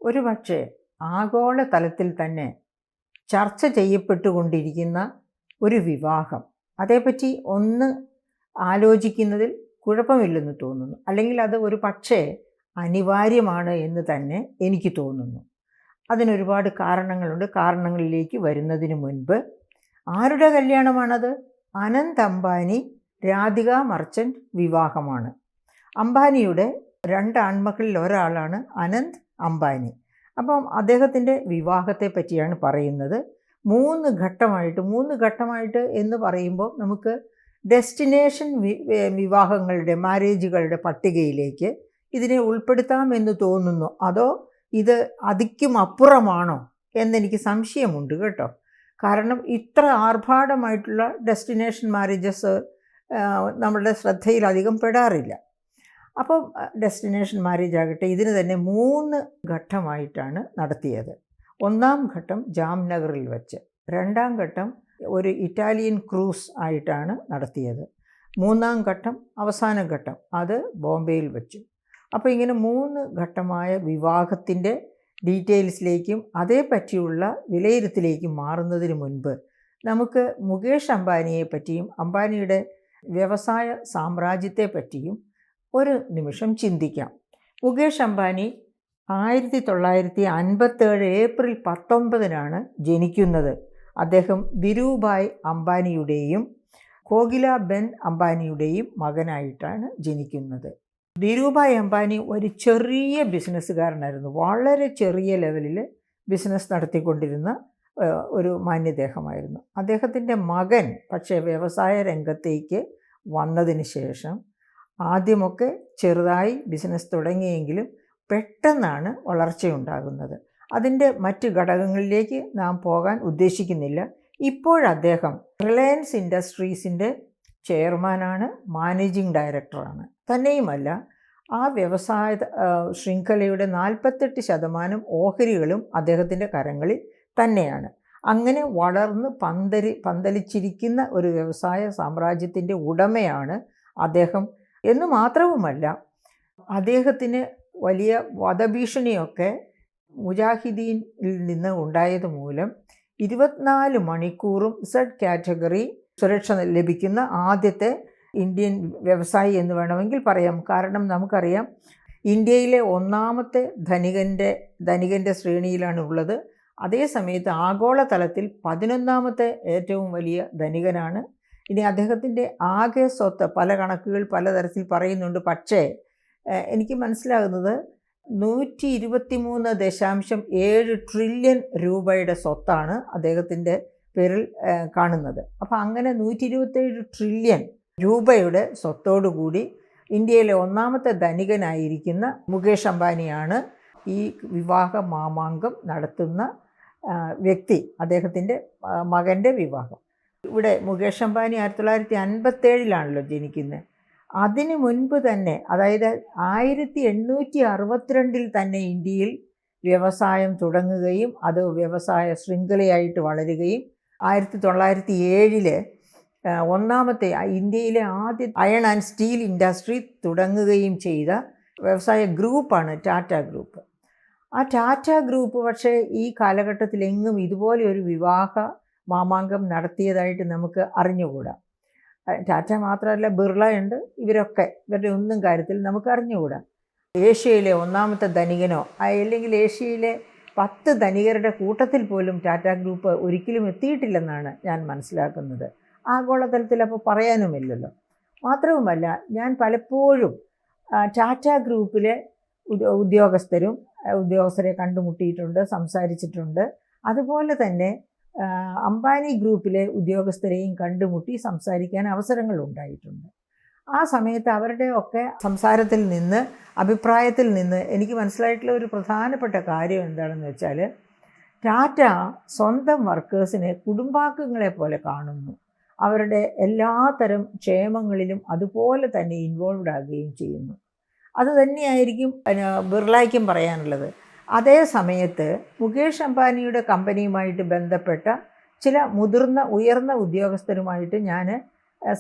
ഒരുപക്ഷെ ആഗോള തലത്തിൽ തന്നെ ചർച്ച ചെയ്യപ്പെട്ടുകൊണ്ടിരിക്കുന്ന ഒരു വിവാഹം, അതേപ്പറ്റി ഒന്ന് ആലോചിക്കുന്നതിൽ കുഴപ്പമില്ലെന്ന് തോന്നുന്നു. അല്ലെങ്കിൽ അത് ഒരു പക്ഷേ അനിവാര്യമാണ് എന്ന് തന്നെ എനിക്ക് തോന്നുന്നു. അതിനൊരുപാട് കാരണങ്ങളുണ്ട്. കാരണങ്ങളിലേക്ക് വരുന്നതിന് മുൻപ്, ആരുടെ കല്യാണമാണത്? അനന്ത് അംബാനി രാധിക മർച്ചൻ്റ് വിവാഹമാണ്. അംബാനിയുടെ 2 ആൺമക്കളിൽ ഒരാളാണ് അനന്ത് അംബാനി. അപ്പം അദ്ദേഹത്തിൻ്റെ വിവാഹത്തെ പറ്റിയാണ് പറയുന്നത്. 3 ഘട്ടമായിട്ട് എന്ന് പറയുമ്പോൾ നമുക്ക് ഡെസ്റ്റിനേഷൻ വിവാഹങ്ങളുടെ, മാരേജുകളുടെ പട്ടികയിലേക്ക് ഇതിനെ ഉൾപ്പെടുത്താമെന്ന് തോന്നുന്നു. അതോ ഇത് അതിക്കും അപ്പുറമാണോ എന്നെനിക്ക് സംശയമുണ്ട് കേട്ടോ. കാരണം ഇത്ര ആർഭാടമായിട്ടുള്ള ഡെസ്റ്റിനേഷൻ മാരേജസ് നമ്മളുടെ ശ്രദ്ധയിൽ അധികം പെടാറില്ല. അപ്പം ഡെസ്റ്റിനേഷൻ മാരേജ് ആകട്ടെ, ഇതിന് തന്നെ 3 ഘട്ടമായിട്ടാണ് നടത്തിയത്. 1-ാം ഘട്ടം ജാംനഗറിൽ വെച്ച്, 2-ാം ഘട്ടം ഒരു ഇറ്റാലിയൻ ക്രൂസ് ആയിട്ടാണ് നടത്തിയത്, 3-ാം ഘട്ടം അവസാന ഘട്ടം അത് ബോംബെയിൽ വെച്ചു. അപ്പോൾ ഇങ്ങനെ 3 ഘട്ടമായ വിവാഹത്തിൻ്റെ ഡീറ്റെയിൽസിലേക്കും അതേപ്പറ്റിയുള്ള വിലയിരുത്തലേക്കും മാറുന്നതിന് മുൻപ് നമുക്ക് മുകേഷ് അംബാനിയെ പറ്റിയും അംബാനിയുടെ വ്യവസായ സാമ്രാജ്യത്തെ പറ്റിയും ഒരു നിമിഷം ചിന്തിക്കാം. മുകേഷ് അംബാനി 1957 ഏപ്രിൽ 19 ജനിക്കുന്നത്. അദ്ദേഹം ധിരുഭായ് അംബാനിയുടെയും കോകിലാബെൻ അംബാനിയുടെയും മകനായിട്ടാണ് ജനിക്കുന്നത്. ധിരുഭായ് അംബാനി ഒരു ചെറിയ ബിസിനസ്സുകാരനായിരുന്നു. വളരെ ചെറിയ ലെവലിൽ ബിസിനസ് നടത്തിക്കൊണ്ടിരുന്ന ഒരു മാന്യദേഹമായിരുന്നു. അദ്ദേഹത്തിൻ്റെ മകൻ പക്ഷേ വ്യവസായ രംഗത്തേക്ക് വന്നതിന് ശേഷം ആദ്യമൊക്കെ ചെറുതായി ബിസിനസ് തുടങ്ങിയെങ്കിലും പെട്ടെന്നാണ് വളർച്ചയുണ്ടാകുന്നത്. അതിൻ്റെ മറ്റ് ഘടകങ്ങളിലേക്ക് നാം പോകാൻ ഉദ്ദേശിക്കുന്നില്ല. ഇപ്പോഴദ്ദേഹം റിലയൻസ് ഇൻഡസ്ട്രീസിൻ്റെ ചെയർമാനാണ്, മാനേജിംഗ് ഡയറക്ടറാണ്. തന്നെയുമല്ല, ആ വ്യവസായ ശൃംഖലയുടെ 48% ഓഹരികളും അദ്ദേഹത്തിൻ്റെ കരങ്ങളിൽ തന്നെയാണ്. അങ്ങനെ വളർന്ന് പന്തലിച്ചിരിക്കുന്ന ഒരു വ്യവസായ സാമ്രാജ്യത്തിൻ്റെ ഉടമയാണ് അദ്ദേഹം എന്ന് മാത്രവുമല്ല, അദ്ദേഹത്തിന് വലിയ വധഭീഷണിയൊക്കെ മുജാഹിദീനിൽ നിന്ന് ഉണ്ടായത് മൂലം 24 മണിക്കൂറും Z കാറ്റഗറി സുരക്ഷ ലഭിക്കുന്ന ആദ്യത്തെ ഇന്ത്യൻ വ്യവസായി എന്ന് വേണമെങ്കിൽ പറയാം. കാരണം നമുക്കറിയാം, ഇന്ത്യയിലെ 1-ാമത്തെ ധനികൻ്റെ ശ്രേണിയിലാണ് ഉള്ളത്. അതേസമയത്ത് ആഗോളതലത്തിൽ 11-ാമത്തെ ഏറ്റവും വലിയ ധനികനാണ്. ഇനി അദ്ദേഹത്തിൻ്റെ ആകെ സ്വത്ത് പല കണക്കുകൾ പലതരത്തിൽ പറയുന്നുണ്ട്. പക്ഷേ എനിക്ക് മനസ്സിലാകുന്നത് 123.7 ട്രില്യൺ രൂപയുടെ സ്വത്താണ് അദ്ദേഹത്തിൻ്റെ പേരിൽ കാണുന്നത്. അപ്പോൾ അങ്ങനെ 127 ട്രില്യൺ രൂപയുടെ സ്വത്തോടുകൂടി ഇന്ത്യയിലെ 1-ാമത്തെ ധനികനായിരിക്കുന്ന മുകേഷ് അംബാനിയാണ് ഈ വിവാഹ മാമാങ്കം നടത്തുന്ന വ്യക്തി. അദ്ദേഹത്തിൻ്റെ മകൻ്റെ വിവാഹം. ഇവിടെ മുകേഷ് അംബാനി 1957 ജനിക്കുന്നത്. അതിനു മുൻപ് തന്നെ, അതായത് 1862 തന്നെ ഇന്ത്യയിൽ വ്യവസായം തുടങ്ങുകയും അത് വ്യവസായ ശൃംഖലയായിട്ട് വളരുകയും 1907 1-ാമത്തെ ഇന്ത്യയിലെ ആദ്യ അയൺ ആൻഡ് സ്റ്റീൽ ഇൻഡസ്ട്രി തുടങ്ങുകയും ചെയ്ത വ്യവസായ ഗ്രൂപ്പാണ് ടാറ്റ ഗ്രൂപ്പ്. ആ ടാറ്റ ഗ്രൂപ്പ് പക്ഷേ ഈ കാലഘട്ടത്തിലെങ്ങും ഇതുപോലെ ഒരു വിവാഹ മാമാങ്കം നടത്തിയതായിട്ട് നമുക്ക് അറിഞ്ഞുകൂടാ. ടാറ്റ മാത്രമല്ല, ബിർളയുണ്ട്. ഇവരുടെ ഒന്നും കാര്യത്തിൽ നമുക്ക് അറിഞ്ഞുകൂടാ. ഏഷ്യയിലെ 1-ാമത്തെ ധനികനോ അല്ലെങ്കിൽ ഏഷ്യയിലെ 10 ധനികരുടെ കൂട്ടത്തിൽ പോലും ടാറ്റ ഗ്രൂപ്പ് ഒരിക്കലും എത്തിയിട്ടില്ലെന്നാണ് ഞാൻ മനസ്സിലാക്കുന്നത്. ആഗോളതലത്തിൽ അപ്പോൾ പറയാനുമില്ലല്ലോ. മാത്രവുമല്ല, ഞാൻ പലപ്പോഴും ടാറ്റ ഗ്രൂപ്പിലെ ഉദ്യോഗസ്ഥരെ കണ്ടുമുട്ടിയിട്ടുണ്ട്, സംസാരിച്ചിട്ടുണ്ട്. അതുപോലെ തന്നെ അംബാനി ഗ്രൂപ്പിലെ ഉദ്യോഗസ്ഥരെയും കണ്ടുമുട്ടി സംസാരിക്കാൻ അവസരങ്ങൾ ഉണ്ടായിട്ടുണ്ട്. ആ സമയത്ത് അവരുടെ ഒക്കെ സംസാരത്തിൽ നിന്ന്, അഭിപ്രായത്തിൽ നിന്ന് എനിക്ക് മനസ്സിലായിട്ടുള്ള ഒരു പ്രധാനപ്പെട്ട കാര്യം എന്താണെന്ന് വെച്ചാൽ, ടാറ്റ സ്വന്തം വർക്കേഴ്സിനെ കുടുംബാംഗങ്ങളെ പോലെ കാണുന്നു. അവരുടെ എല്ലാത്തരം ക്ഷേമങ്ങളിലും അതുപോലെ തന്നെ ഇൻവോൾവ്ഡ് ആകുകയും ചെയ്യുന്നു. അതുതന്നെയായിരിക്കും ബിർളയ്ക്കും പറയാനുള്ളത്. അതേ സമയത്ത് മുകേഷ് അംബാനിയുടെ കമ്പനിയുമായിട്ട് ബന്ധപ്പെട്ട ചില ഉയർന്ന ഉദ്യോഗസ്ഥരുമായിട്ട് ഞാൻ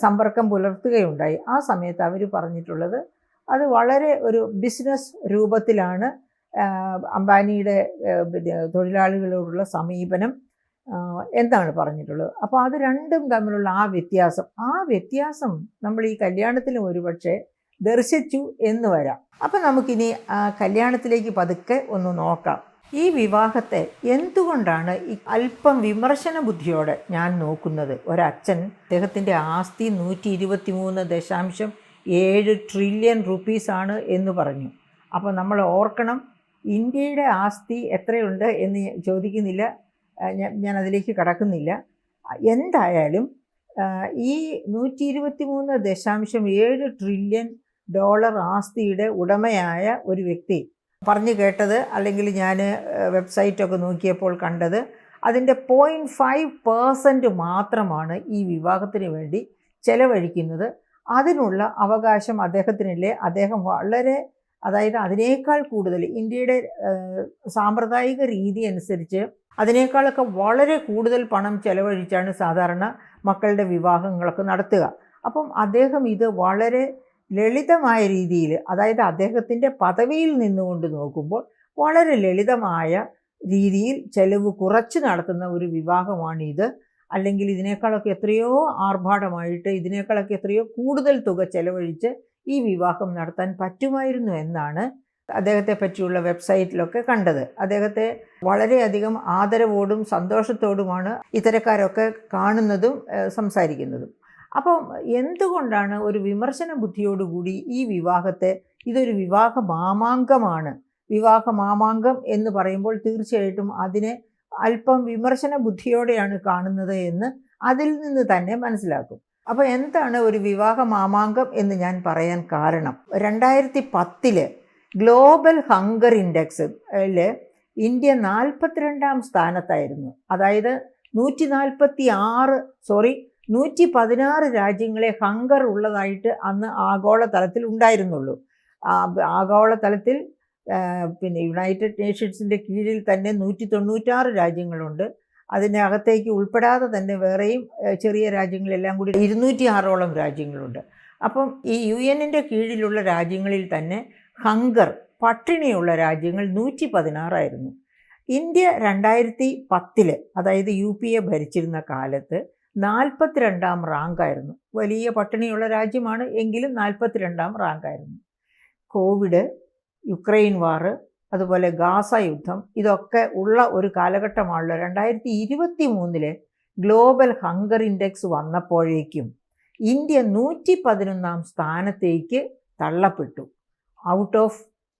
സമ്പർക്കം പുലർത്തുകയുണ്ടായി. ആ സമയത്ത് അവർ പറഞ്ഞിട്ടുള്ളത് അത് വളരെ ഒരു ബിസിനസ് രൂപത്തിലാണ് അംബാനിയുടെ തൊഴിലാളികളോടുള്ള സമീപനം എന്താണ് പറഞ്ഞിട്ടുള്ളത്. അപ്പോൾ അത് രണ്ടും തമ്മിലുള്ള ആ വ്യത്യാസം നമ്മൾ ഈ കല്യാണത്തിലും ഒരുപക്ഷെ ദർശിച്ചു എന്ന് വരാം. അപ്പം നമുക്കിനി കല്യാണത്തിലേക്ക് പതുക്കെ ഒന്ന് നോക്കാം. ഈ വിവാഹത്തെ എന്തുകൊണ്ടാണ് ഈ അല്പം വിമർശന ബുദ്ധിയോടെ ഞാൻ നോക്കുന്നത്? ഒരച്ഛൻ അദ്ദേഹത്തിൻ്റെ ആസ്തി 123.7 ട്രില്യൺ റുപ്പീസാണ് എന്ന് പറഞ്ഞു. അപ്പോൾ നമ്മൾ ഓർക്കണം, ഇന്ത്യയുടെ ആസ്തി എത്രയുണ്ട് എന്ന് ചോദിക്കുന്നില്ല, ഞാൻ അതിലേക്ക് കടക്കുന്നില്ല. എന്തായാലും ഈ 123.7 ട്രില്യൺ ഡോളർ ആസ്തിയുടെ ഉടമയായ ഒരു വ്യക്തി പറഞ്ഞു കേട്ടത്, അല്ലെങ്കിൽ ഞാൻ വെബ്സൈറ്റൊക്കെ നോക്കിയപ്പോൾ കണ്ടത്, അതിൻ്റെ 0.5% മാത്രമാണ് ഈ വിവാഹത്തിന് വേണ്ടി ചെലവഴിക്കുന്നത്. അതിനുള്ള അവകാശം അദ്ദേഹത്തിനില്ലേ. അദ്ദേഹം വളരെ, അതായത് അതിനേക്കാൾ കൂടുതൽ ഇന്ത്യയുടെ സാമ്പ്രദായിക രീതി അനുസരിച്ച് അതിനേക്കാളൊക്കെ വളരെ കൂടുതൽ പണം ചെലവഴിച്ചാണ് സാധാരണ മക്കളുടെ വിവാഹങ്ങളൊക്കെ നടത്തുക. അപ്പം അദ്ദേഹം ഇത് വളരെ ലളിതമായ രീതിയിൽ, അതായത് അദ്ദേഹത്തിൻ്റെ പദവിയിൽ നിന്നുകൊണ്ട് നോക്കുമ്പോൾ വളരെ ലളിതമായ രീതിയിൽ ചെലവ് കുറച്ച് നടത്തുന്ന ഒരു വിവാഹമാണിത്. അല്ലെങ്കിൽ ഇതിനേക്കാളൊക്കെ എത്രയോ ആർഭാടമായിട്ട്, ഇതിനേക്കാളൊക്കെ എത്രയോ കൂടുതൽ തുക ചെലവഴിച്ച് ഈ വിവാഹം നടത്താൻ പറ്റുമായിരുന്നു എന്നാണ് അദ്ദേഹത്തെ പറ്റിയുള്ള വെബ്സൈറ്റിലൊക്കെ കണ്ടത്. അദ്ദേഹത്തെ വളരെയധികം ആദരവോടും സന്തോഷത്തോടുമാണ് ഇത്തരക്കാരൊക്കെ കാണുന്നതും സംസാരിക്കുന്നതും. അപ്പം എന്തുകൊണ്ടാണ് ഒരു വിമർശന ബുദ്ധിയോടുകൂടി ഈ വിവാഹത്തെ, ഇതൊരു വിവാഹ മാമാങ്കമാണ്, വിവാഹ മാമാങ്കം എന്ന് പറയുമ്പോൾ തീർച്ചയായിട്ടും അതിനെ അല്പം വിമർശന ബുദ്ധിയോടെയാണ് കാണുന്നത് എന്ന് അതിൽ നിന്ന് തന്നെ മനസ്സിലാക്കും. അപ്പോൾ എന്താണ് ഒരു വിവാഹ മാമാങ്കം എന്ന് ഞാൻ പറയാൻ കാരണം, 2010 ഗ്ലോബൽ ഹങ്കർ ഇൻഡെക്സിൽ ഇന്ത്യ 42ാം സ്ഥാനത്തായിരുന്നു. അതായത് 116 രാജ്യങ്ങളെ ഹങ്കർ ഉള്ളതായിട്ട് അന്ന് ആഗോളതലത്തിൽ ഉണ്ടായിരുന്നുള്ളൂ. ആഗോളതലത്തിൽ പിന്നെ യുണൈറ്റഡ് നേഷൻസിൻ്റെ കീഴിൽ തന്നെ 196 രാജ്യങ്ങളുണ്ട്. അതിനകത്തേക്ക് ഉൾപ്പെടാതെ തന്നെ വേറെയും ചെറിയ രാജ്യങ്ങളെല്ലാം കൂടി 206ഓളം രാജ്യങ്ങളുണ്ട്. അപ്പം ഈ UN-ൻ്റെ കീഴിലുള്ള രാജ്യങ്ങളിൽ തന്നെ ഹങ്കർ, പട്ടിണിയുള്ള രാജ്യങ്ങൾ 116 ഇന്ത്യ 2010 അതായത് UPA ഭരിച്ചിരുന്ന കാലത്ത് 42ാം റാങ്കായിരുന്നു. വലിയ പട്ടിണിയുള്ള രാജ്യമാണ്, എങ്കിലും 42ാം റാങ്കായിരുന്നു. കോവിഡ്, യുക്രൈൻ വാർ, അതുപോലെ ഗാസ യുദ്ധം, ഇതൊക്കെ ഉള്ള ഒരു കാലഘട്ടമാണല്ലോ. 2023 ഗ്ലോബൽ ഹങ്കർ ഇൻഡെക്സ് വന്നപ്പോഴേക്കും ഇന്ത്യ 111ാം സ്ഥാനത്തേക്ക് തള്ളപ്പെട്ടു. ഔട്ട് ഓഫ്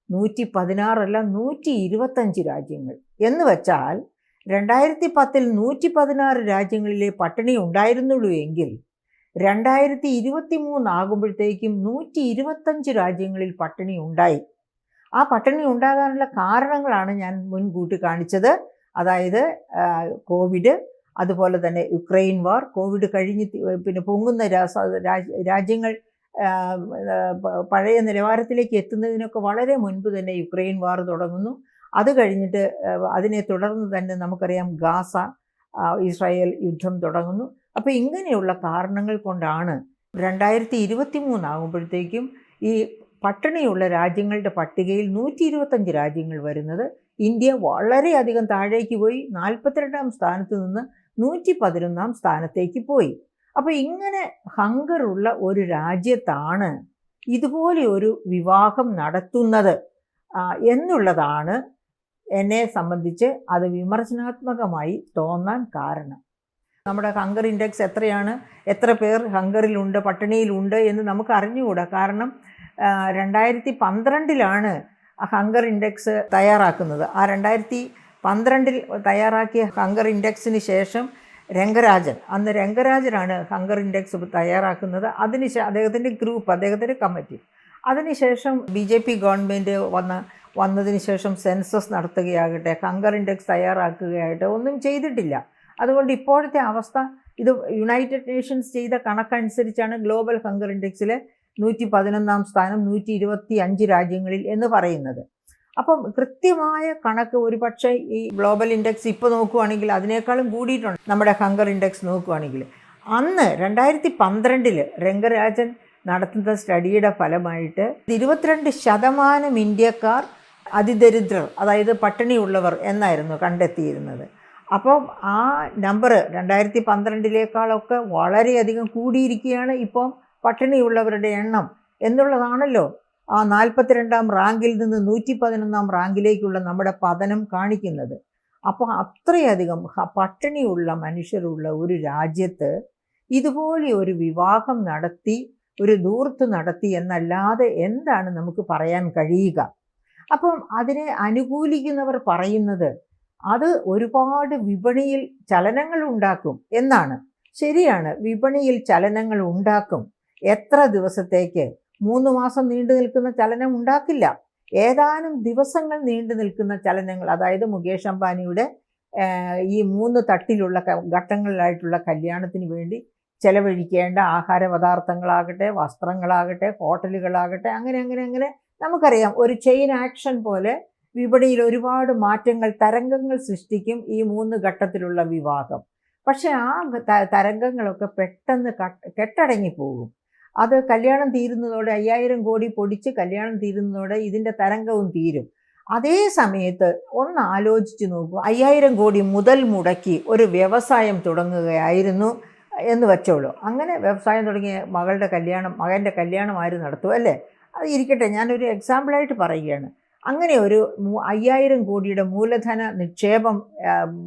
116 അല്ല 125 രാജ്യങ്ങൾ. എന്ന് വെച്ചാൽ 2010 116 രാജ്യങ്ങളിലെ പട്ടിണി ഉണ്ടായിരുന്നുള്ളൂ എങ്കിൽ 2023 ആകുമ്പോഴത്തേക്കും 125 രാജ്യങ്ങളിൽ പട്ടിണി ഉണ്ടായി. ആ പട്ടിണി ഉണ്ടാകാനുള്ള കാരണങ്ങളാണ് ഞാൻ മുൻകൂട്ടി കാണിച്ചത്. അതായത് കോവിഡ്, അതുപോലെ തന്നെ യുക്രൈൻ വാർ. കോവിഡ് കഴിഞ്ഞ് പിന്നെ പൊങ്ങുന്ന രാജ്യങ്ങൾ പഴയ നിലവാരത്തിലേക്ക് എത്തുന്നതിനൊക്കെ വളരെ മുൻപ് തന്നെ യുക്രൈൻ വാർ തുടങ്ങുന്നു. അത് കഴിഞ്ഞിട്ട് അതിനെ തുടർന്ന് തന്നെ നമുക്കറിയാം ഗാസ, ഇസ്രായേൽ യുദ്ധം തുടങ്ങുന്നു. അപ്പോൾ ഇങ്ങനെയുള്ള കാരണങ്ങൾ കൊണ്ടാണ് 2023 ആകുമ്പോഴത്തേക്കും ഈ പട്ടിണിയുള്ള രാജ്യങ്ങളുടെ പട്ടികയിൽ 125 രാജ്യങ്ങൾ വരുന്നത്. ഇന്ത്യ വളരെയധികം താഴേക്ക് പോയി, 42ാം സ്ഥാനത്ത് നിന്ന് 111ാം സ്ഥാനത്തേക്ക് പോയി. അപ്പോൾ ഇങ്ങനെ ഹങ്കറുള്ള ഒരു രാജ്യത്താണ് ഇതുപോലെ ഒരു വിവാഹം നടത്തുന്നത് എന്നുള്ളതാണ് എന്നെ സംബന്ധിച്ച് അത് വിമർശനാത്മകമായി തോന്നാൻ കാരണം. നമ്മുടെ ഹങ്കർ ഇൻഡെക്സ് എത്രയാണ്, എത്ര പേർ ഹങ്കറിലുണ്ട്, പട്ടിണിയിലുണ്ട് എന്ന് നമുക്ക് അറിഞ്ഞുകൂടാ. കാരണം 2012 ഹങ്കർ ഇൻഡെക്സ് തയ്യാറാക്കുന്നത്. ആ 2012 തയ്യാറാക്കിയ ഹങ്കർ ഇൻഡെക്സിന് ശേഷം രംഗരാജനാണ് ഹങ്കർ ഇൻഡെക്സ് തയ്യാറാക്കുന്നത്. അദ്ദേഹത്തിൻ്റെ ഗ്രൂപ്പ്, അദ്ദേഹത്തിൻ്റെ കമ്മിറ്റി. അതിനുശേഷം BJP ഗവൺമെൻറ് വന്നതിന് ശേഷം സെൻസസ് നടത്തുകയാകട്ടെ, ഹങ്കർ ഇൻഡെക്സ് തയ്യാറാക്കുകയാകട്ടെ ഒന്നും ചെയ്തിട്ടില്ല. അതുകൊണ്ട് ഇപ്പോഴത്തെ അവസ്ഥ, ഇത് യുണൈറ്റഡ് നേഷൻസ് ചെയ്ത കണക്കനുസരിച്ചാണ് ഗ്ലോബൽ ഹങ്കർ ഇൻഡെക്സിലെ 111ാം സ്ഥാനം 125 രാജ്യങ്ങളിൽ എന്ന് പറയുന്നത്. അപ്പം കൃത്യമായ കണക്ക് ഒരുപക്ഷെ ഈ ഗ്ലോബൽ ഇൻഡെക്സ് ഇപ്പോൾ നോക്കുകയാണെങ്കിൽ അതിനേക്കാളും കൂടിയിട്ടുണ്ട്. നമ്മുടെ ഹങ്കർ ഇൻഡെക്സ് നോക്കുകയാണെങ്കിൽ അന്ന് 2012 രംഗരാജൻ നടത്തുന്ന സ്റ്റഡിയുടെ ഫലമായിട്ട് 22% ഇന്ത്യക്കാർ അതിദരിദ്രർ, അതായത് പട്ടിണിയുള്ളവർ എന്നായിരുന്നു കണ്ടെത്തിയിരുന്നത്. അപ്പം ആ നമ്പർ 2012 വളരെയധികം കൂടിയിരിക്കുകയാണ് ഇപ്പം പട്ടിണിയുള്ളവരുടെ എണ്ണം എന്നുള്ളതാണല്ലോ ആ 42ാം റാങ്കിൽ നിന്ന് 111ാം റാങ്കിലേക്കുള്ള നമ്മുടെ പതനം കാണിക്കുന്നത്. അപ്പോൾ അത്രയധികം പട്ടിണിയുള്ള മനുഷ്യരുള്ള ഒരു രാജ്യത്ത് ഇതുപോലെ ഒരു വിവാഹം നടത്തി, ഒരു ധൂർത്ത് നടത്തി എന്നല്ലാതെ എന്താണ് നമുക്ക് പറയാൻ കഴിയുക? അപ്പം അതിനെ അനുകൂലിക്കുന്നവർ പറയുന്നത് അത് ഒരുപാട് വിപണിയിൽ ചലനങ്ങൾ ഉണ്ടാക്കും എന്നാണ്. ശരിയാണ്, വിപണിയിൽ ചലനങ്ങൾ ഉണ്ടാക്കും. എത്ര ദിവസത്തേക്ക്? 3 മാസം നീണ്ടു നിൽക്കുന്ന ചലനം ഉണ്ടാക്കില്ല. ഏതാനും ദിവസങ്ങൾ നീണ്ടു നിൽക്കുന്ന ചലനങ്ങൾ, അതായത് മുകേഷ് അംബാനിയുടെ ഈ 3 തട്ടിലുള്ള ഘട്ടങ്ങളിലായിട്ടുള്ള കല്യാണത്തിന് വേണ്ടി ചെലവഴിക്കേണ്ട ആഹാര പദാർത്ഥങ്ങളാകട്ടെ, വസ്ത്രങ്ങളാകട്ടെ, ഹോട്ടലുകളാകട്ടെ, അങ്ങനെ അങ്ങനെ അങ്ങനെ നമുക്കറിയാം, ഒരു ചെയിൻ ആക്ഷൻ പോലെ വിപണിയിൽ ഒരുപാട് മാറ്റങ്ങൾ, തരംഗങ്ങൾ സൃഷ്ടിക്കും ഈ 3 ഘട്ടത്തിലുള്ള വിവാഹം. പക്ഷെ ആ തരംഗങ്ങളൊക്കെ പെട്ടെന്ന് കെട്ടടങ്ങിപ്പോകും. അത് കല്യാണം തീരുന്നതോടെ 5000 കോടി പൊടിച്ച് കല്യാണം തീരുന്നതോടെ ഇതിൻ്റെ തരംഗവും തീരും. അതേ സമയത്ത് ഒന്ന് ആലോചിച്ച് നോക്കൂ, 5000 കോടി മുതൽ മുടക്കി ഒരു വ്യവസായം തുടങ്ങുകയായിരുന്നു എന്ന് വെച്ചോളൂ. അങ്ങനെ വ്യവസായം തുടങ്ങിയ മകൻ്റെ കല്യാണം ആര് നടത്തും, അല്ലേ? അത് ഇരിക്കട്ടെ, ഞാനൊരു എക്സാമ്പിളായിട്ട് പറയുകയാണ്. അങ്ങനെ ഒരു 5000 കോടിയുടെ മൂലധന നിക്ഷേപം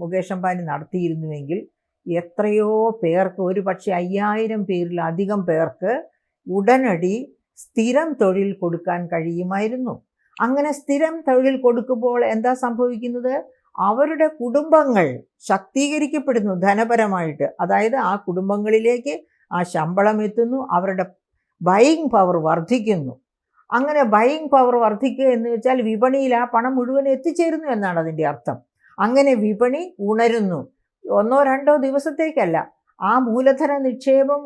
മുകേഷ് അംബാനി നടത്തിയിരുന്നുവെങ്കിൽ എത്രയോ പേർക്ക്, ഒരു പക്ഷേ 5000 പേരിലധികം പേർക്ക് ഉടനടി സ്ഥിരം തൊഴിൽ കൊടുക്കാൻ കഴിയുമായിരുന്നു. അങ്ങനെ സ്ഥിരം തൊഴിൽ കൊടുക്കുമ്പോൾ എന്താ സംഭവിക്കുന്നത്? അവരുടെ കുടുംബങ്ങൾ ശാക്തീകരിക്കപ്പെടുന്നു ധനപരമായിട്ട്. അതായത് ആ കുടുംബങ്ങളിലേക്ക് ആ ശമ്പളം എത്തുന്നു, അവരുടെ ബൈയിങ് പവർ വർദ്ധിക്കുന്നു. അങ്ങനെ ബൈയിങ് പവർ വർദ്ധിക്കുക എന്ന് വെച്ചാൽ വിപണിയിൽ ആ പണം മുഴുവൻ എത്തിച്ചേരുന്നു എന്നാണ് അതിൻ്റെ അർത്ഥം. അങ്ങനെ വിപണി ഉണരുന്നു. 1-2 ദിവസത്തേക്കല്ല, ആ മൂലധന നിക്ഷേപം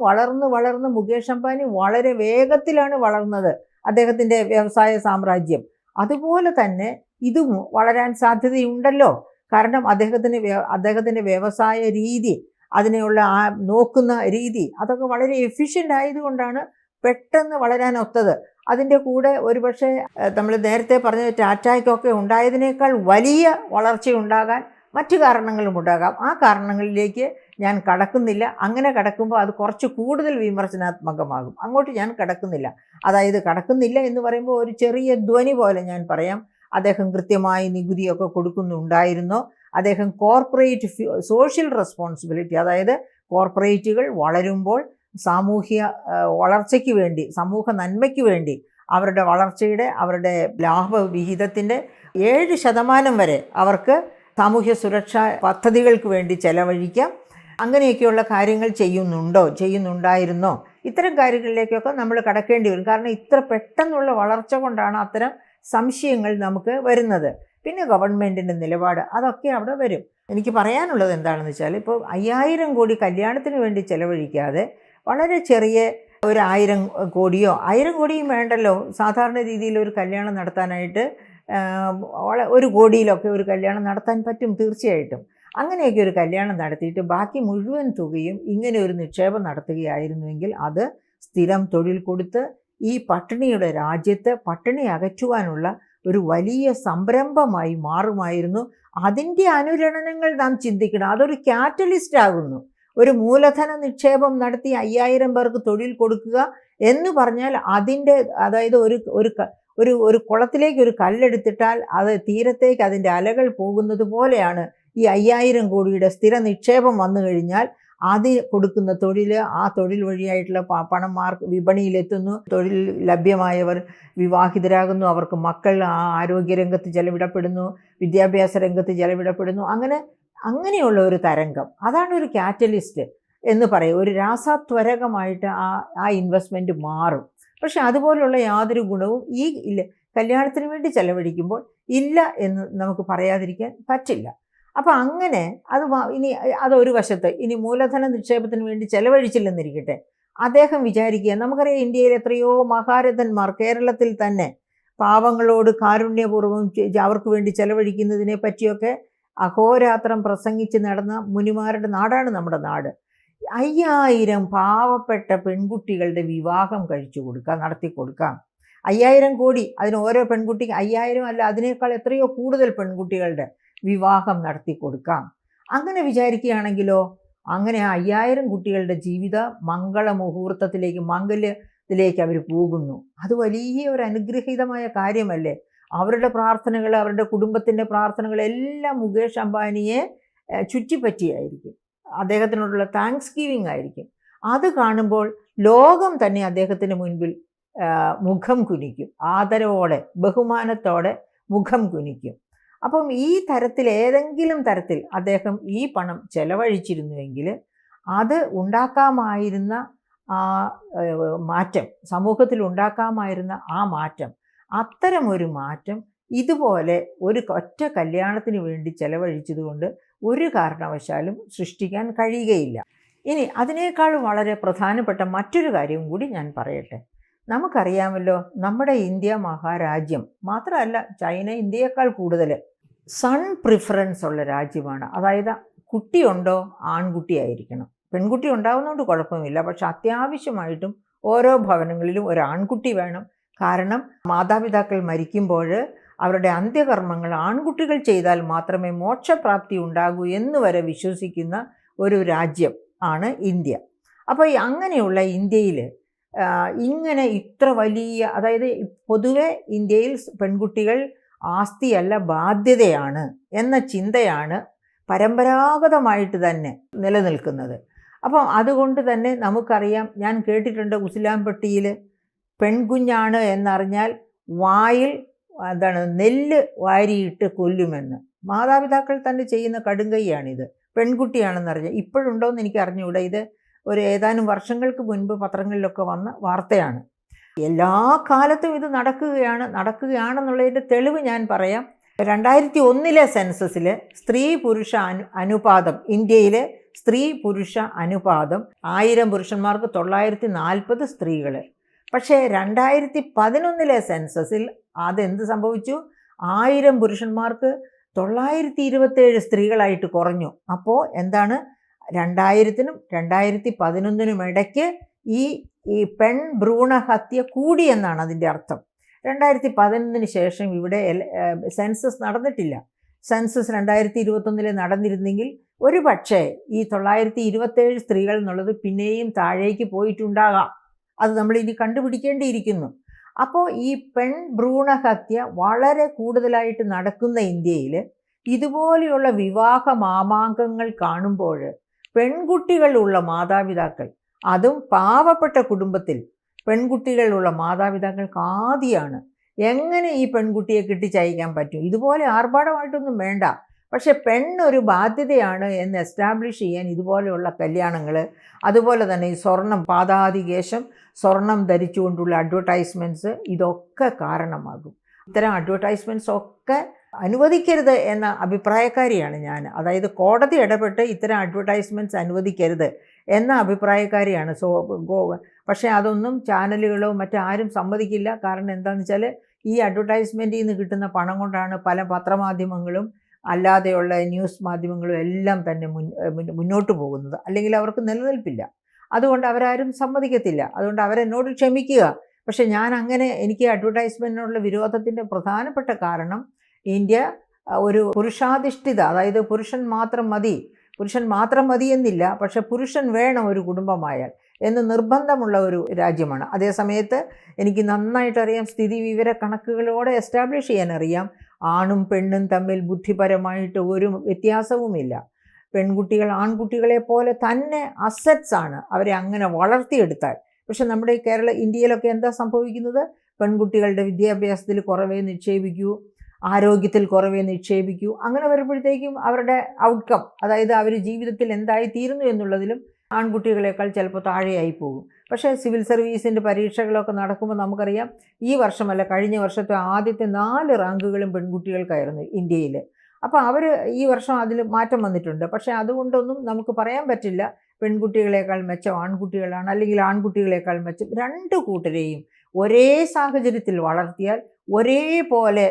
വളർന്ന് മുകേഷ് അംബാനി വളരെ വേഗത്തിലാണ് വളർന്നത്, അദ്ദേഹത്തിൻ്റെ വ്യവസായ സാമ്രാജ്യം. അതുപോലെ തന്നെ ഇതും വളരാൻ സാധ്യതയുണ്ടല്ലോ. കാരണം അദ്ദേഹത്തിൻ്റെ വ്യവസായ രീതി, അതിനെയുള്ള ആ നോക്കുന്ന രീതി, അതൊക്കെ വളരെ എഫിഷ്യൻ്റ് ആയതുകൊണ്ടാണ് പെട്ടെന്ന് വളരാനൊത്തത്. അതിൻ്റെ കൂടെ ഒരുപക്ഷെ നമ്മൾ നേരത്തെ പറഞ്ഞ ടാറ്റായ്ക്കൊക്കെ ഉണ്ടായതിനേക്കാൾ വലിയ വളർച്ചയുണ്ടാകാൻ മറ്റു കാരണങ്ങളും ഉണ്ടാകാം. ആ കാരണങ്ങളിലേക്ക് ഞാൻ കടക്കുന്നില്ല. അങ്ങനെ കടക്കുമ്പോൾ അത് കുറച്ച് കൂടുതൽ വിമർശനാത്മകമാകും. അങ്ങോട്ട് ഞാൻ കടക്കുന്നില്ല. അതായത് കടക്കുന്നില്ല എന്ന് പറയുമ്പോൾ ഒരു ചെറിയ ധ്വനി പോലെ ഞാൻ പറയാം, അദ്ദേഹം കൃത്യമായി നികുതിയൊക്കെ കൊടുക്കുന്നുണ്ടായിരുന്നോ? അദ്ദേഹം കോർപ്പറേറ്റ് സോഷ്യൽ റെസ്പോൺസിബിലിറ്റി, അതായത് കോർപ്പറേറ്റുകൾ വളരുമ്പോൾ സാമൂഹ്യ വളർച്ചയ്ക്ക് വേണ്ടി, സമൂഹ നന്മയ്ക്ക് വേണ്ടി, അവരുടെ വളർച്ചയുടെ, അവരുടെ ലാഭവിഹിതത്തിൻ്റെ 7% വരെ അവർക്ക് സാമൂഹ്യ സുരക്ഷാ പദ്ധതികൾക്ക് വേണ്ടി ചെലവഴിക്കാം. അങ്ങനെയൊക്കെയുള്ള കാര്യങ്ങൾ ചെയ്യുന്നുണ്ടായിരുന്നോ? ഇത്തരം കാര്യങ്ങളിലേക്കൊക്കെ നമ്മൾ കടക്കേണ്ടി വരും. കാരണം ഇത്ര പെട്ടെന്നുള്ള വളർച്ച കൊണ്ടാണ് അത്തരം സംശയങ്ങൾ നമുക്ക് വരുന്നത്. പിന്നെ ഗവൺമെൻറ്റിൻ്റെ നിലപാട്, അതൊക്കെ അവിടെ വരും. എനിക്ക് പറയാനുള്ളത് എന്താണെന്ന് വെച്ചാൽ, ഇപ്പോൾ 5000 കോടി കല്യാണത്തിന് വേണ്ടി ചെലവഴിക്കാതെ വളരെ ചെറിയ ഒരു 1000 കോടിയോ 1000 കോടിയും വേണ്ടല്ലോ സാധാരണ രീതിയിൽ ഒരു കല്യാണം നടത്താനായിട്ട്. 1 കോടിയിലൊക്കെ ഒരു കല്യാണം നടത്താൻ പറ്റും തീർച്ചയായിട്ടും. അങ്ങനെയൊക്കെ ഒരു കല്യാണം നടത്തിയിട്ട് ബാക്കി മുഴുവൻ തുകയും ഇങ്ങനെ ഒരു നിക്ഷേപം നടത്തുകയായിരുന്നുവെങ്കിൽ അത് സ്ഥിരം തൊഴിൽ കൊടുത്ത് ഈ പട്ടിണിയുടെ രാജ്യത്ത് പട്ടിണി അകറ്റുവാനുള്ള ഒരു വലിയ സംരംഭമായി മാറുമായിരുന്നു. അതിൻ്റെ അനുരണനങ്ങൾ നാം ചിന്തിക്കണം. അതൊരു കാറ്റലിസ്റ്റ് ആകുന്നു. ഒരു മൂലധന നിക്ഷേപം നടത്തി 5000 പേർക്ക് തൊഴിൽ കൊടുക്കുക എന്ന് പറഞ്ഞാൽ അതിൻ്റെ, അതായത് ഒരു കുളത്തിലേക്ക് ഒരു കല്ലെടുത്തിട്ടാൽ അത് തീരത്തേക്ക് അതിൻ്റെ അലകൾ പോകുന്നത് പോലെയാണ് ഈ 5000 കോടിയുടെ സ്ഥിര നിക്ഷേപം വന്നു കഴിഞ്ഞാൽ കൊടുക്കുന്ന തൊഴിൽ, ആ തൊഴിൽ വഴിയായിട്ടുള്ള പണം വിപണിയിലെത്തുന്നു, തൊഴിൽ ലഭ്യമായവർ വിവാഹിതരാകുന്നു, അവർക്ക് മക്കൾ ആരോഗ്യരംഗത്ത് ചെലവിടപ്പെടുന്നു, വിദ്യാഭ്യാസ രംഗത്ത് ചെലവിടപ്പെടുന്നു. അങ്ങനെയുള്ള ഒരു തരംഗം, അതാണ് ഒരു കാറ്റലിസ്റ്റ് എന്ന് പറയും. ഒരു രാസത്വരകമായിട്ട് ആ ഇൻവെസ്റ്റ്മെൻറ്റ് മാറും. പക്ഷെ അതുപോലുള്ള യാതൊരു ഗുണവും ഈ കല്യാണത്തിന് വേണ്ടി ചെലവഴിക്കുമ്പോൾ ഇല്ല എന്ന് നമുക്ക് പറയാതിരിക്കാൻ പറ്റില്ല. അപ്പോൾ അങ്ങനെ ഇനി അതൊരു വശത്ത്, ഇനി മൂലധന നിക്ഷേപത്തിന് വേണ്ടി ചെലവഴിച്ചില്ലെന്നിരിക്കട്ടെ, അദ്ദേഹം വിചാരിക്കുക, നമുക്കറിയാം ഇന്ത്യയിൽ എത്രയോ മഹാരഥന്മാർ കേരളത്തിൽ തന്നെ പാവങ്ങളോട് കാരുണ്യപൂർവ്വം അവർക്ക് വേണ്ടി ചെലവഴിക്കുന്നതിനെ പറ്റിയൊക്കെ അഹോരാത്രം പ്രസംഗിച്ച് നടന്ന മുനിമാരുടെ നാടാണ് നമ്മുടെ നാട്. 5000 പാവപ്പെട്ട പെൺകുട്ടികളുടെ വിവാഹം നടത്തി കൊടുക്കാം. 5000 കോടി, അതിന് ഓരോ പെൺകുട്ടിക്ക് 5000 അല്ല, അതിനേക്കാൾ എത്രയോ കൂടുതൽ പെൺകുട്ടികളുടെ വിവാഹം നടത്തി കൊടുക്കാം. അങ്ങനെ വിചാരിക്കുകയാണെങ്കിലോ, അങ്ങനെ ആ 5000 കുട്ടികളുടെ ജീവിത മംഗളമുഹൂർത്തത്തിലേക്ക്, മാംഗല്യത്തിലേക്ക് അവർ പോകുന്നു. അത് വലിയ ഒരു അനുഗ്രഹീതമായ കാര്യമല്ലേ? അവരുടെ പ്രാർത്ഥനകൾ, അവരുടെ കുടുംബത്തിൻ്റെ പ്രാർത്ഥനകളെല്ലാം മുകേഷ് അംബാനിയെ ചുറ്റിപ്പറ്റിയായിരിക്കും. അദ്ദേഹത്തിനോടുള്ള താങ്ക്സ് ഗിവിങ് ആയിരിക്കും. അത് കാണുമ്പോൾ ലോകം തന്നെ അദ്ദേഹത്തിന് മുൻപിൽ മുഖം കുനിക്കും, ആദരവോടെ, ബഹുമാനത്തോടെ മുഖം കുനിക്കും. അപ്പം ഈ തരത്തിൽ, ഏതെങ്കിലും തരത്തിൽ അദ്ദേഹം ഈ പണം ചെലവഴിച്ചിരുന്നുവെങ്കിൽ അത് ഉണ്ടാക്കാമായിരുന്ന ആ മാറ്റം, സമൂഹത്തിൽ ഉണ്ടാക്കാമായിരുന്ന ആ മാറ്റം, അത്തരമൊരു മാറ്റം ഇതുപോലെ ഒരു ഒറ്റ കല്യാണത്തിന് വേണ്ടി ചെലവഴിച്ചതുകൊണ്ട് ഒരു കാരണവശാലും സൃഷ്ടിക്കാൻ കഴിയുകയില്ല. ഇനി അതിനേക്കാളും വളരെ പ്രധാനപ്പെട്ട മറ്റൊരു കാര്യവും കൂടി ഞാൻ പറയട്ടെ. നമുക്കറിയാമല്ലോ, നമ്മുടെ ഇന്ത്യ മഹാരാജ്യം മാത്രമല്ല, ചൈന ഇന്ത്യയേക്കാൾ കൂടുതൽ സൺ പ്രിഫറൻസ് ഉള്ള രാജ്യമാണ്. അതായത് കുട്ടിയുണ്ടോ ആൺകുട്ടിയായിരിക്കണം. പെൺകുട്ടി ഉണ്ടാവുന്നതുകൊണ്ട് കുഴപ്പമില്ല, പക്ഷെ അത്യാവശ്യമായിട്ടും ഓരോ ഭവനങ്ങളിലും ഒരു ആൺകുട്ടി വേണം. കാരണം മാതാപിതാക്കൾ മരിക്കുമ്പോൾ അവരുടെ അന്ത്യകർമ്മങ്ങൾ ആൺകുട്ടികൾ ചെയ്താൽ മാത്രമേ മോക്ഷപ്രാപ്തി ഉണ്ടാകൂ എന്ന് വരെ വിശ്വസിക്കുന്ന ഒരു രാജ്യം ആണ് ഇന്ത്യ. അപ്പോൾ അങ്ങനെയുള്ള ഇന്ത്യയിൽ ഇങ്ങനെ ഇത്ര വലിയ, അതായത് പൊതുവെ ഇന്ത്യയിൽ പെൺകുട്ടികൾ ആസ്തിയല്ല ബാധ്യതയാണ് എന്ന ചിന്തയാണ് പരമ്പരാഗതമായിട്ട് തന്നെ നിലനിൽക്കുന്നത്. അപ്പം അതുകൊണ്ട് തന്നെ നമുക്കറിയാം, ഞാൻ കേട്ടിട്ടുണ്ട് ഉസിലാംപട്ടിയിൽ പെൺകുഞ്ഞാണ് എന്നറിഞ്ഞാൽ വായിൽ നെല്ല് വാരിയിട്ട് കൊല്ലുമെന്ന്. മാതാപിതാക്കൾ തന്നെ ചെയ്യുന്ന കടുങ്കൈയാണിത്. പെൺകുട്ടിയാണെന്നറിഞ്ഞാൽ ഇപ്പോഴുണ്ടോയെന്ന് എനിക്ക് അറിഞ്ഞുകൂടാ. ഇത് ഒരു ഏതാനും വർഷങ്ങൾക്ക് മുൻപ് പത്രങ്ങളിലൊക്കെ വന്ന വാർത്തയാണ്. എല്ലാ കാലത്തും ഇത് നടക്കുകയാണെന്നുള്ളതിൻ്റെ തെളിവ് ഞാൻ പറയാം. 2001 സെൻസസിൽ സ്ത്രീ പുരുഷ അനുപാതം, ഇന്ത്യയിലെ സ്ത്രീ പുരുഷ അനുപാതം 1000 പുരുഷന്മാർക്ക് 940 സ്ത്രീകൾ. പക്ഷേ 2011 സെൻസസിൽ അതെന്ത് സംഭവിച്ചു? 1000 പുരുഷന്മാർക്ക് 927 സ്ത്രീകളായിട്ട് കുറഞ്ഞു. അപ്പോൾ എന്താണ്, 2000-നും 2011-നും ഇടയ്ക്ക് ഈ പെൺ ഭ്രൂണഹത്യ കൂടിയെന്നാണ് അതിൻ്റെ അർത്ഥം. 2011 ശേഷം ഇവിടെ സെൻസസ് നടന്നിട്ടില്ല. സെൻസസ് 2021 നടന്നിരുന്നെങ്കിൽ ഒരു പക്ഷേ ഈ 927 സ്ത്രീകൾ എന്നുള്ളത് പിന്നെയും താഴേക്ക് പോയിട്ടുണ്ടാകാം. അത് നമ്മൾ ഇനി കണ്ടുപിടിക്കേണ്ടിയിരിക്കുന്നു. അപ്പോൾ ഈ പെൺ ഭ്രൂണഹത്യ വളരെ കൂടുതലായിട്ട് നടക്കുന്ന ഇന്ത്യയിൽ ഇതുപോലെയുള്ള വിവാഹ മാമാങ്കങ്ങൾ കാണുമ്പോൾ പെൺകുട്ടികളുള്ള മാതാപിതാക്കൾ, അതും പാവപ്പെട്ട കുടുംബത്തിൽ പെൺകുട്ടികളുള്ള മാതാപിതാക്കൾക്ക് ആദിയാണ്. എങ്ങനെ ഈ പെൺകുട്ടിയെ കെട്ടിച്ചയക്കാൻ പറ്റും? ഇതുപോലെ ആർഭാടമായിട്ടൊന്നും വേണ്ട, പക്ഷെ പെണ്ണൊരു ബാധ്യതയാണ് എന്ന് എസ്റ്റാബ്ലിഷ് ചെയ്യാൻ ഇതുപോലെയുള്ള കല്യാണങ്ങൾ, അതുപോലെ തന്നെ ഈ സ്വർണം, പാദാതികേശം സ്വർണം ധരിച്ചുകൊണ്ടുള്ള അഡ്വർടൈസ്മെൻറ്റ്സ്, ഇതൊക്കെ കാരണമാകും. ഇത്തരം അഡ്വർടൈസ്മെൻറ്റ്സ് ഒക്കെ അനുവദിക്കരുത് എന്ന അഭിപ്രായക്കാരിയാണ് ഞാൻ. അതായത് കോടതി ഇടപെട്ട് ഇത്തരം അഡ്വർടൈസ്മെൻറ്റ്സ് അനുവദിക്കരുത് എന്ന അഭിപ്രായക്കാരിയാണ്. പക്ഷേ അതൊന്നും ചാനലുകളോ മറ്റാരും സമ്മതിക്കില്ല. കാരണം എന്താണെന്ന് വെച്ചാൽ ഈ അഡ്വർടൈസ്മെൻറ്റിൽ നിന്ന് കിട്ടുന്ന പണം കൊണ്ടാണ് പല പത്രമാധ്യമങ്ങളും അല്ലാതെയുള്ള ന്യൂസ് മാധ്യമങ്ങളും എല്ലാം തന്നെ മുന്നോട്ട് പോകുന്നത്. അല്ലെങ്കിൽ അവർക്ക് നിലനിൽപ്പില്ല. അതുകൊണ്ട് അവരാരും സമ്മതിക്കത്തില്ല. അതുകൊണ്ട് അവരെന്നോട് ക്ഷമിക്കുക. പക്ഷേ ഞാൻ അങ്ങനെ, എനിക്ക് അഡ്വർടൈസ്മെൻറ്റിനുള്ള വിരോധത്തിൻ്റെ പ്രധാനപ്പെട്ട കാരണം, ഇന്ത്യ ഒരു പുരുഷാധിഷ്ഠിത, അതായത് പുരുഷൻ മാത്രം മതി എന്നില്ല, പക്ഷെ പുരുഷൻ വേണം ഒരു കുടുംബമായാൽ എന്ന് നിർബന്ധമുള്ള ഒരു രാജ്യമാണ്. അതേസമയത്ത് എനിക്ക് നന്നായിട്ടറിയാം, സ്ഥിതി വിവര കണക്കുകളോടെ എസ്റ്റാബ്ലിഷ് ചെയ്യാനറിയാം, ആണും പെണ്ണും തമ്മിൽ ബുദ്ധിപരമായിട്ട് ഒരു വ്യത്യാസവുമില്ല. പെൺകുട്ടികൾ ആൺകുട്ടികളെ പോലെ തന്നെ അസറ്റ്സ് ആണ്, അവരെ അങ്ങനെ വളർത്തിയെടുത്താൽ. പക്ഷെ നമ്മുടെ ഇന്ത്യയിലൊക്കെ എന്താ സംഭവിക്കുന്നത്? പെൺകുട്ടികളുടെ വിദ്യാഭ്യാസത്തിൽ കുറവേ നിക്ഷേപിക്കൂ, ആരോഗ്യത്തിൽ കുറവേ നിക്ഷേപിക്കൂ. അങ്ങനെ വരുമ്പോഴത്തേക്കും അവരുടെ ഔട്ട്കം, അതായത് അവർ ജീവിതത്തിൽ എന്തായി തീരുന്നു എന്നുള്ളതിലും ആൺകുട്ടികളെക്കാൾ ചിലപ്പോൾ താഴെയായി പോകും. പക്ഷേ സിവിൽ സർവീസിൻ്റെ പരീക്ഷകളൊക്കെ നടക്കുമ്പോൾ നമുക്കറിയാം, ഈ വർഷമല്ല കഴിഞ്ഞ വർഷത്തെ ആദ്യത്തെ 4 റാങ്കുകളും പെൺകുട്ടികൾക്കായിരുന്നു ഇന്ത്യയിൽ. അപ്പോൾ അവർ ഈ വർഷം അതിൽ മാറ്റം വന്നിട്ടുണ്ട്. പക്ഷേ അതുകൊണ്ടൊന്നും നമുക്ക് പറയാൻ പറ്റില്ല പെൺകുട്ടികളെക്കാൾ മെച്ചം ആൺകുട്ടികളാണ്, അല്ലെങ്കിൽ ആൺകുട്ടികളെക്കാൾ മെച്ചം. 2 കൂട്ടരെയും ഒരേ സാഹചര്യത്തിൽ വളർത്തിയാൽ ഒരേപോലെ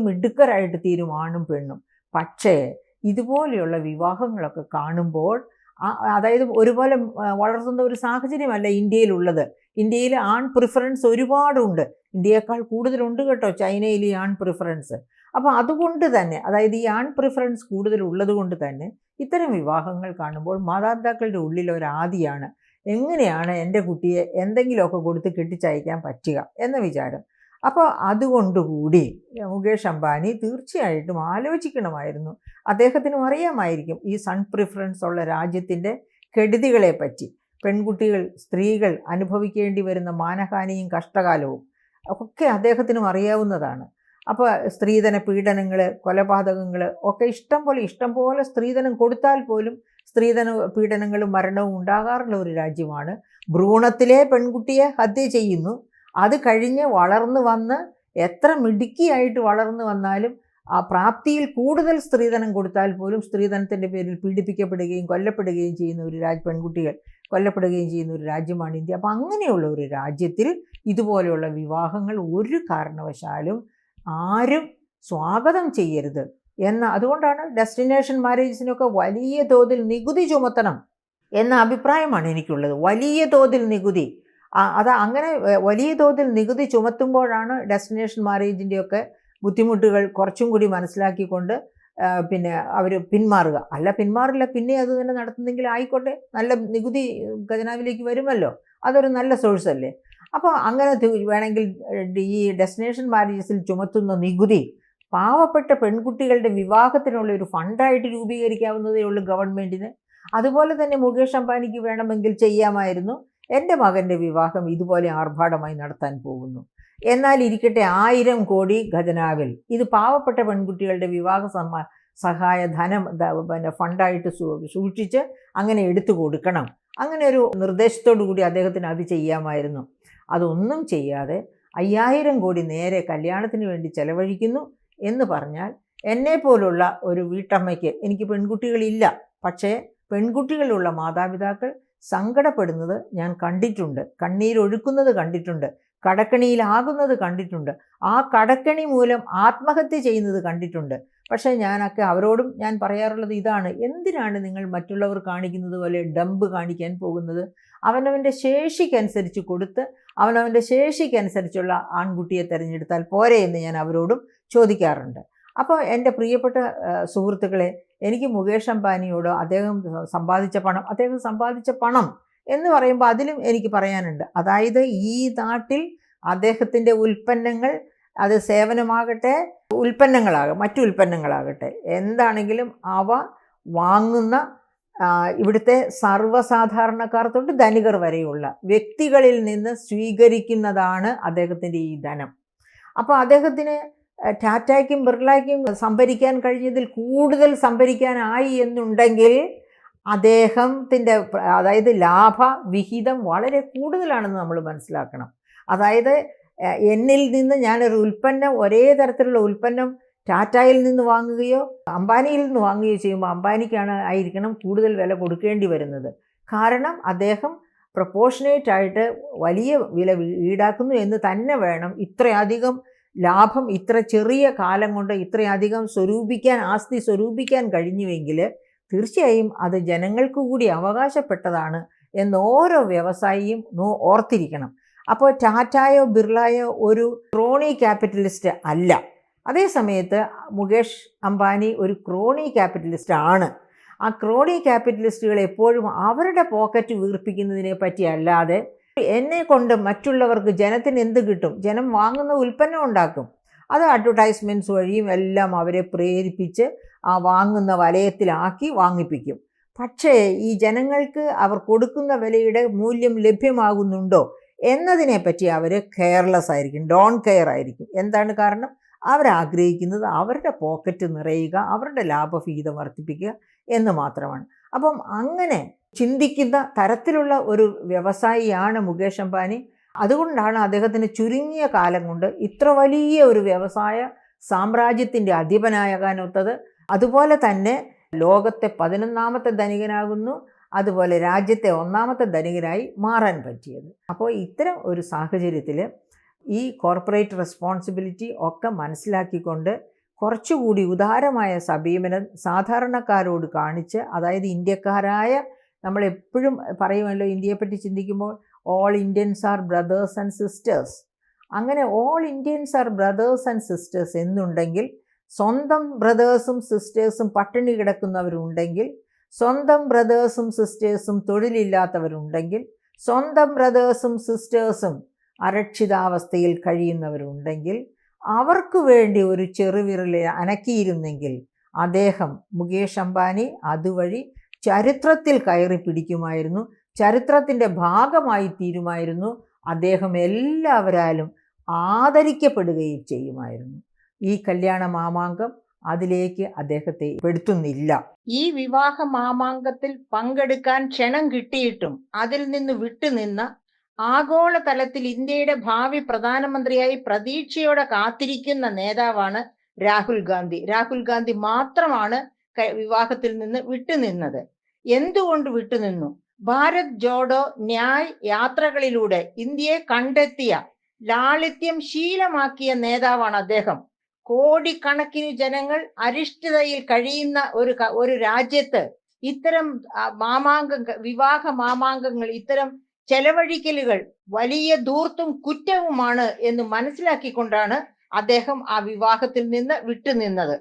മിടുക്കരായിട്ട് തീരും ആണും പെണ്ണും. പക്ഷേ ഇതുപോലെയുള്ള വിവാഹങ്ങളൊക്കെ കാണുമ്പോൾ അതായത് ഒരുപോലെ വളർത്തുന്ന ഒരു സാഹചര്യമല്ല ഇന്ത്യയിലുള്ളത്. ഇന്ത്യയിൽ ആൺ പ്രിഫറൻസ് ഒരുപാടുണ്ട്. ഇന്ത്യയേക്കാൾ കൂടുതലുണ്ട് കേട്ടോ ചൈനയിൽ ഈ ആൺ പ്രിഫറൻസ്. അപ്പോൾ അതുകൊണ്ട് തന്നെ, അതായത് ഈ ആൺ പ്രിഫറൻസ് കൂടുതലുള്ളത് കൊണ്ട് തന്നെ ഇത്തരം വിവാഹങ്ങൾ കാണുമ്പോൾ മാതാപിതാക്കളുടെ ഉള്ളിൽ ഒരാദിയാണ്, എങ്ങനെയാണ് എൻ്റെ കുട്ടിയെ എന്തെങ്കിലുമൊക്കെ കൊടുത്ത് കെട്ടിച്ചയക്കാൻ പറ്റുക എന്ന വിചാരം. അപ്പോൾ അതുകൊണ്ടുകൂടി മുകേഷ് അംബാനി തീർച്ചയായിട്ടും ആലോചിക്കണമായിരുന്നു. അദ്ദേഹത്തിനും അറിയാമായിരിക്കും ഈ സൺ പ്രിഫറൻസ് ഉള്ള രാജ്യത്തിൻ്റെ കെടുതികളെ പറ്റി. പെൺകുട്ടികൾ, സ്ത്രീകൾ അനുഭവിക്കേണ്ടി വരുന്ന മാനഹാനിയും കഷ്ടകാലവും ഒക്കെ അദ്ദേഹത്തിനും അറിയാവുന്നതാണ്. അപ്പോൾ സ്ത്രീധന പീഡനങ്ങൾ, കൊലപാതകങ്ങൾ ഒക്കെ ഇഷ്ടം പോലെ സ്ത്രീധനം കൊടുത്താൽ പോലും സ്ത്രീധന പീഡനങ്ങളും മരണവും ഉണ്ടാകാറുള്ള ഒരു രാജ്യമാണ്. ഭ്രൂണത്തിലെ പെൺകുട്ടിയെ ഹത്യ ചെയ്യുന്നു. അത് കഴിഞ്ഞ് വളർന്നു വന്ന് എത്ര മിടുക്കിയായിട്ട് വളർന്നു വന്നാലും ആ പ്രാപ്തിയിൽ കൂടുതൽ സ്ത്രീധനം കൊടുത്താൽ പോലും സ്ത്രീധനത്തിൻ്റെ പേരിൽ പീഡിപ്പിക്കപ്പെടുകയും കൊല്ലപ്പെടുകയും ചെയ്യുന്ന ഒരു പെൺകുട്ടികൾ കൊല്ലപ്പെടുകയും ചെയ്യുന്ന ഒരു രാജ്യമാണ് ഇന്ത്യ. അപ്പോൾ അങ്ങനെയുള്ള ഒരു രാജ്യത്തിൽ ഇതുപോലെയുള്ള വിവാഹങ്ങൾ ഒരു കാരണവശാലും ആരും സ്വാഗതം ചെയ്യരുത് അതുകൊണ്ടാണ് ഡെസ്റ്റിനേഷൻ മാരേജസിനൊക്കെ വലിയ തോതിൽ നികുതി ചുമത്തണം എന്ന അഭിപ്രായമാണ് എനിക്കുള്ളത്. വലിയ തോതിൽ നികുതി, അങ്ങനെ വലിയ തോതിൽ നികുതി ചുമത്തുമ്പോഴാണ് ഡെസ്റ്റിനേഷൻ മാരേജിൻ്റെയൊക്കെ ബുദ്ധിമുട്ടുകൾ കുറച്ചും കൂടി മനസ്സിലാക്കിക്കൊണ്ട് പിന്നെ അവർ പിന്മാറുക. പിന്മാറില്ല, പിന്നെ അത് തന്നെ നടത്തുന്നെങ്കിൽ ആയിക്കോട്ടെ, നല്ല നികുതി ഖജനാവിലേക്ക് വരുമല്ലോ, അതൊരു നല്ല സോഴ്സ് അല്ലേ. അപ്പോൾ അങ്ങനെ വേണമെങ്കിൽ ഈ ഡെസ്റ്റിനേഷൻ മാരേജസിൽ ചുമത്തുന്ന നികുതി പാവപ്പെട്ട പെൺകുട്ടികളുടെ വിവാഹത്തിനുള്ള ഒരു ഫണ്ടായിട്ട് രൂപീകരിക്കാവുന്നതേ ഉള്ളൂ ഗവൺമെൻറ്റിന്. അതുപോലെ തന്നെ മുകേഷ് അംബാനിക്ക് വേണമെങ്കിൽ ചെയ്യാമായിരുന്നു, എൻ്റെ മകൻ്റെ വിവാഹം ഇതുപോലെ ആർഭാടമായി നടത്താൻ പോകുന്നു, എന്നാൽ ഇരിക്കട്ടെ 1000 കോടി ഖജനാവിൽ ഇത് പാവപ്പെട്ട പെൺകുട്ടികളുടെ വിവാഹ സഹായ ധനം ഫണ്ടായിട്ട് സൂക്ഷിച്ച് അങ്ങനെ എടുത്തു കൊടുക്കണം. അങ്ങനെ ഒരു നിർദ്ദേശത്തോടു കൂടി അദ്ദേഹത്തിന് അത് ചെയ്യാമായിരുന്നു. അതൊന്നും ചെയ്യാതെ 5000 കോടി നേരെ കല്യാണത്തിന് വേണ്ടി ചെലവഴിക്കുന്നു എന്ന് പറഞ്ഞാൽ, എന്നെപ്പോലുള്ള ഒരു വീട്ടമ്മയ്ക്ക്, എനിക്ക് പെൺകുട്ടികളില്ല, പക്ഷേ പെൺകുട്ടികളുള്ള മാതാപിതാക്കൾ സങ്കടപ്പെടുന്നത് ഞാൻ കണ്ടിട്ടുണ്ട്, കണ്ണീരൊഴുക്കുന്നത് കണ്ടിട്ടുണ്ട്, കടക്കണിയിലാകുന്നത് കണ്ടിട്ടുണ്ട്, ആ കടക്കണി മൂലം ആത്മഹത്യ ചെയ്യുന്നത് കണ്ടിട്ടുണ്ട്. പക്ഷേ അവരോടും ഞാൻ പറയാറുള്ളത് ഇതാണ്: എന്തിനാണ് നിങ്ങൾ മറ്റുള്ളവർ കാണിക്കുന്നത് പോലെ ഡംബ് കാണിക്കാൻ പോകുന്നത്? അവനവൻ്റെ ശേഷിക്കനുസരിച്ച് കൊടുത്ത് അവനവൻ്റെ ശേഷിക്കനുസരിച്ചുള്ള ആൺകുട്ടിയെ തിരഞ്ഞെടുത്താൽ പോരെ എന്ന് ഞാൻ അവരോടും ചോദിക്കാറുണ്ട്. അപ്പോൾ എൻ്റെ പ്രിയപ്പെട്ട സുഹൃത്തുക്കളെ, എനിക്ക് മുകേഷ് അംബാനിയോട് അദ്ദേഹം സമ്പാദിച്ച പണം എന്ന് പറയുമ്പോൾ അതിലും എനിക്ക് പറയാനുണ്ട്. അതായത് ഈ നാട്ടിൽ അദ്ദേഹത്തിൻ്റെ ഉൽപ്പന്നങ്ങൾ, അത് സേവനമാകട്ടെ, മറ്റു ഉൽപ്പന്നങ്ങളാകട്ടെ, എന്താണെങ്കിലും അവ വാങ്ങുന്ന ഇവിടുത്തെ സർവ്വസാധാരണക്കാർ തൊട്ട് ധനികർ വരെയുള്ള വ്യക്തികളിൽ നിന്ന് സ്വീകരിക്കുന്നതാണ് അദ്ദേഹത്തിൻ്റെ ഈ ധനം. അപ്പോൾ അദ്ദേഹത്തിന് ടാറ്റയ്ക്കും ബിർളയ്ക്കും സംഭരിക്കാൻ കഴിഞ്ഞതിൽ കൂടുതൽ സംഭരിക്കാനായി എന്നുണ്ടെങ്കിൽ അദ്ദേഹത്തിൻ്റെ അതായത് ലാഭവിഹിതം വളരെ കൂടുതലാണെന്ന് നമ്മൾ മനസ്സിലാക്കണം. അതായത് എന്നിൽ നിന്ന് ഞാനൊരു ഉൽപ്പന്നം, ഒരേ തരത്തിലുള്ള ഉൽപ്പന്നം ടാറ്റയിൽ നിന്ന് വാങ്ങുകയോ അംബാനിയിൽ നിന്ന് വാങ്ങുകയോ ചെയ്യുമ്പോൾ ആയിരിക്കണം കൂടുതൽ വില കൊടുക്കേണ്ടി വരുന്നത്. കാരണം അദ്ദേഹം പ്രൊപ്പോർഷനേറ്റായിട്ട് വലിയ വില ഈടാക്കുന്നു എന്ന് തന്നെ വേണം. ഇത്രയധികം ലാഭം ഇത്ര ചെറിയ കാലം കൊണ്ട് ഇത്രയധികം ആസ്തി സ്വരൂപിക്കാൻ കഴിഞ്ഞുവെങ്കിൽ തീർച്ചയായും അത് ജനങ്ങൾക്ക് കൂടി അവകാശപ്പെട്ടതാണ് എന്ന് ഓരോ വ്യവസായിയും ഓർത്തിരിക്കണം. അപ്പോൾ ടാറ്റയോ ബിർളയോ ഒരു ക്രോണി ക്യാപിറ്റലിസ്റ്റ് അല്ല. അതേ സമയത്ത് മുകേഷ് അംബാനി ഒരു ക്രോണി ക്യാപിറ്റലിസ്റ്റ് ആണ്. ആ ക്രോണി ക്യാപിറ്റലിസ്റ്റുകൾ എപ്പോഴും അവരുടെ പോക്കറ്റ് വീർപ്പിക്കുന്നതിനെ പറ്റി അല്ലാതെ, എന്നെ കൊണ്ട് മറ്റുള്ളവർക്ക്, ജനത്തിന് എന്ത് കിട്ടും, ജനം വാങ്ങുന്ന ഉൽപ്പന്നം ഉണ്ടാക്കും, അത് അഡ്വർടൈസ്മെൻറ്റ്സ് വഴിയും എല്ലാം അവരെ പ്രേരിപ്പിച്ച് ആ വാങ്ങുന്ന വലയത്തിലാക്കി വാങ്ങിപ്പിക്കും. പക്ഷേ ഈ ജനങ്ങൾക്ക് അവർ കൊടുക്കുന്ന വിലയുടെ മൂല്യം ലഭ്യമാകുന്നുണ്ടോ എന്നതിനെപ്പറ്റി അവർ കെയർലെസ് ആയിരിക്കും, ഡോൺ കെയർ ആയിരിക്കും. എന്താണ് കാരണം? അവരാഗ്രഹിക്കുന്നത് അവരുടെ പോക്കറ്റ് നിറയുക, അവരുടെ ലാഭവിഹിതം വർദ്ധിപ്പിക്കുക എന്ന് മാത്രമാണ്. അപ്പം അങ്ങനെ ചിന്തിക്കുന്ന തരത്തിലുള്ള ഒരു വ്യവസായിയാണ് മുകേഷ് അംബാനി. അതുകൊണ്ടാണ് അദ്ദേഹത്തിന് ചുരുങ്ങിയ കാലം കൊണ്ട് ഇത്ര വലിയ ഒരു വ്യവസായ സാമ്രാജ്യത്തിൻ്റെ അധിപനാകാനൊത്തത്. അതുപോലെ തന്നെ ലോകത്തെ 11ാമത്തെ ധനികനാകുന്നു, അതുപോലെ രാജ്യത്തെ 1ാമത്തെ ധനികനായി മാറാൻ പറ്റിയത്. അപ്പോൾ ഇത്തരം ഒരു സാഹചര്യത്തിൽ ഈ കോർപ്പറേറ്റ് റെസ്പോൺസിബിലിറ്റി ഒക്കെ മനസ്സിലാക്കിക്കൊണ്ട് കുറച്ചുകൂടി ഉദാരമായ സമീപനം സാധാരണക്കാരോട് കാണിച്ച്, അതായത് ഇന്ത്യക്കാരായ നമ്മൾ എപ്പോഴും പറയുമല്ലോ, ഇന്ത്യയെപ്പറ്റി ചിന്തിക്കുമ്പോൾ all Indians are brothers and sisters. അങ്ങനെ all Indians are brothers and sisters എന്നുണ്ടെങ്കിൽ, സ്വന്തം ബ്രദേഴ്സും സിസ്റ്റേഴ്സും പട്ടിണി കിടക്കുന്നവരുണ്ടെങ്കിൽ, സ്വന്തം ബ്രദേഴ്സും സിസ്റ്റേഴ്സും തൊഴിലില്ലാത്തവരുണ്ടെങ്കിൽ, സ്വന്തം ബ്രദേഴ്സും സിസ്റ്റേഴ്സും അരക്ഷിതാവസ്ഥയിൽ കഴിയുന്നവരുണ്ടെങ്കിൽ, അവർക്ക് വേണ്ടി ഒരു ചെറുവിരൽ അനക്കിയിരുന്നെങ്കിൽ അദ്ദേഹം, മുകേഷ് അംബാനി, അതുവഴി ചരിത്രത്തിൽ കയറി പിടിക്കുമായിരുന്നു, ചരിത്രത്തിൻ്റെ ഭാഗമായി തീരുമായിരുന്നു. അദ്ദേഹം എല്ലാവരാലും ആദരിക്കപ്പെടുകയും ചെയ്യുമായിരുന്നു. ഈ കല്യാണ മാമാങ്കം അതിലേക്ക് അദ്ദേഹത്തെ പെടുത്തുന്നില്ല. ഈ വിവാഹ മാമാങ്കത്തിൽ പങ്കെടുക്കാൻ ക്ഷണം കിട്ടിയിട്ടും അതിൽ നിന്ന് വിട്ടുനിന്ന, ആഗോളതലത്തിൽ ഇന്ത്യയുടെ ഭാവി പ്രധാനമന്ത്രിയായി പ്രതീക്ഷയോടെ കാത്തിരിക്കുന്ന നേതാവാണ് രാഹുൽ ഗാന്ധി. രാഹുൽ ഗാന്ധി മാത്രമാണ് വിവാഹത്തിൽ നിന്ന് വിട്ടുനിന്നത്. എന്തുകൊണ്ട് വിട്ടുനിന്നു? ഭാരത് ജോഡോ ന്യായ് യാത്രകളിലൂടെ ഇന്ത്യയെ കണ്ടെത്തിയ, ലാളിത്യം ശീലമാക്കിയ നേതാവാണ് അദ്ദേഹം. കോടിക്കണക്കിന് ജനങ്ങൾ അരിഷ്ടതയിൽ കഴിയുന്ന ഒരു രാജ്യത്ത് ഇത്തരം വിവാഹ മാമാങ്കങ്ങൾ, ഇത്തരം ചെലവഴിക്കലുകൾ വലിയ ധൂർത്തും കുറ്റവുമാണ് എന്ന് മനസ്സിലാക്കിക്കൊണ്ടാണ് അദ്ദേഹം ആ വിവാഹത്തിൽ നിന്ന് വിട്ടുനിന്നത്.